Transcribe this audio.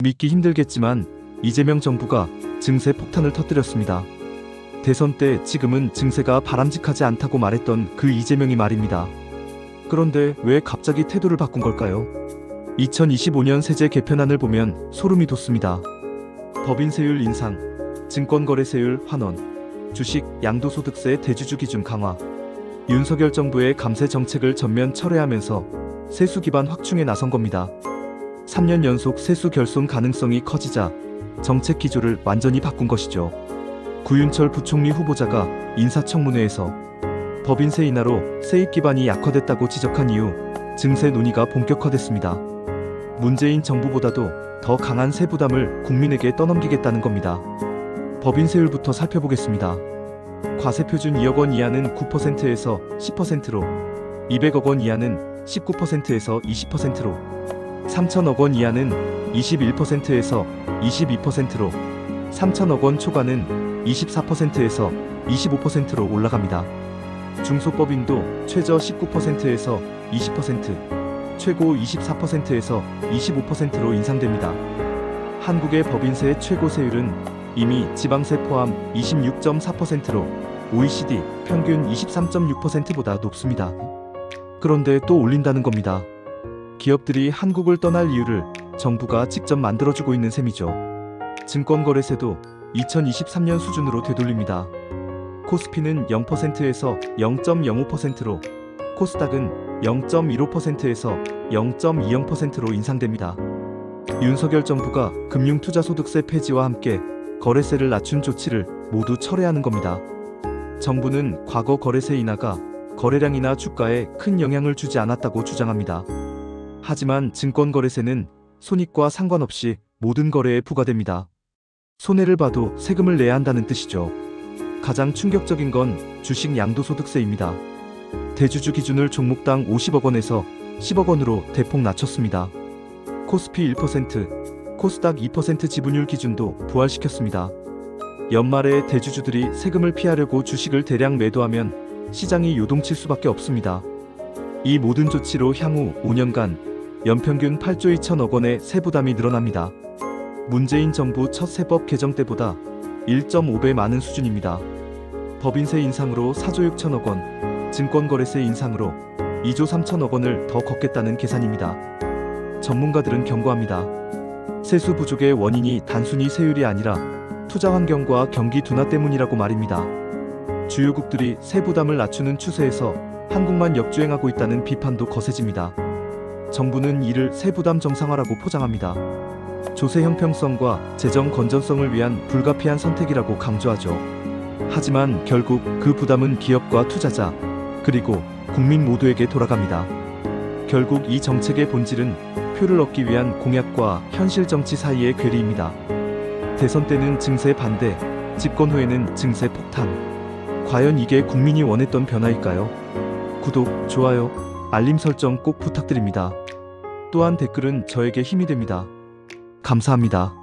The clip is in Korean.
믿기 힘들겠지만 이재명 정부가 증세 폭탄을 터뜨렸습니다. 대선 때 지금은 증세가 바람직하지 않다고 말했던 그 이재명이 말입니다. 그런데 왜 갑자기 태도를 바꾼 걸까요? 2025년 세제 개편안을 보면 소름이 돋습니다. 법인세율 인상, 증권거래세율 환원, 주식, 양도소득세 대주주 기준 강화, 윤석열 정부의 감세 정책을 전면 철회하면서 세수 기반 확충에 나선 겁니다. 3년 연속 세수 결손 가능성이 커지자 정책 기조를 완전히 바꾼 것이죠. 구윤철 부총리 후보자가 인사청문회에서 법인세 인하로 세입 기반이 약화됐다고 지적한 이후 증세 논의가 본격화됐습니다. 문재인 정부보다도 더 강한 세 부담을 국민에게 떠넘기겠다는 겁니다. 법인세율부터 살펴보겠습니다. 과세표준 2억 원 이하는 9%에서 10%로, 200억 원 이하는 19%에서 20%로, 3천억 원 이하는 21%에서 22%로, 3천억 원 초과는 24%에서 25%로 올라갑니다. 중소법인도 최저 19%에서 20%, 최고 24%에서 25%로 인상됩니다. 한국의 법인세 최고 세율은 이미 지방세 포함 26.4%로 OECD 평균 23.6%보다 높습니다. 그런데 또 올린다는 겁니다. 기업들이 한국을 떠날 이유를 정부가 직접 만들어주고 있는 셈이죠. 증권거래세도 2023년 수준으로 되돌립니다. 코스피는 0%에서 0.05%로, 코스닥은 0.15%에서 0.20%로 인상됩니다. 윤석열 정부가 금융투자소득세 폐지와 함께 거래세를 낮춘 조치를 모두 철회하는 겁니다. 정부는 과거 거래세 인하가 거래량이나 주가에 큰 영향을 주지 않았다고 주장합니다. 하지만 증권거래세는 손익과 상관없이 모든 거래에 부과됩니다. 손해를 봐도 세금을 내야 한다는 뜻이죠. 가장 충격적인 건 주식 양도소득세입니다. 대주주 기준을 종목당 50억 원에서 10억 원으로 대폭 낮췄습니다. 코스피 1%, 코스닥 2% 지분율 기준도 부활시켰습니다. 연말에 대주주들이 세금을 피하려고 주식을 대량 매도하면 시장이 요동칠 수밖에 없습니다. 이 모든 조치로 향후 5년간 연평균 8조 2천억 원의 세부담이 늘어납니다. 문재인 정부 첫 세법 개정 때보다 1.5배 많은 수준입니다. 법인세 인상으로 4조 6천억 원, 증권거래세 인상으로 2조 3천억 원을 더 걷겠다는 계산입니다. 전문가들은 경고합니다. 세수 부족의 원인이 단순히 세율이 아니라 투자 환경과 경기 둔화 때문이라고 말입니다. 주요국들이 세부담을 낮추는 추세에서 한국만 역주행하고 있다는 비판도 거세집니다. 정부는 이를 세부담 정상화라고 포장합니다. 조세 형평성과 재정 건전성을 위한 불가피한 선택이라고 강조하죠. 하지만 결국 그 부담은 기업과 투자자, 그리고 국민 모두에게 돌아갑니다. 결국 이 정책의 본질은 표를 얻기 위한 공약과 현실 정치 사이의 괴리입니다. 대선 때는 증세 반대, 집권 후에는 증세 폭탄. 과연 이게 국민이 원했던 변화일까요? 구독, 좋아요, 알림 설정 꼭 부탁드립니다. 또한 댓글은 저에게 힘이 됩니다. 감사합니다.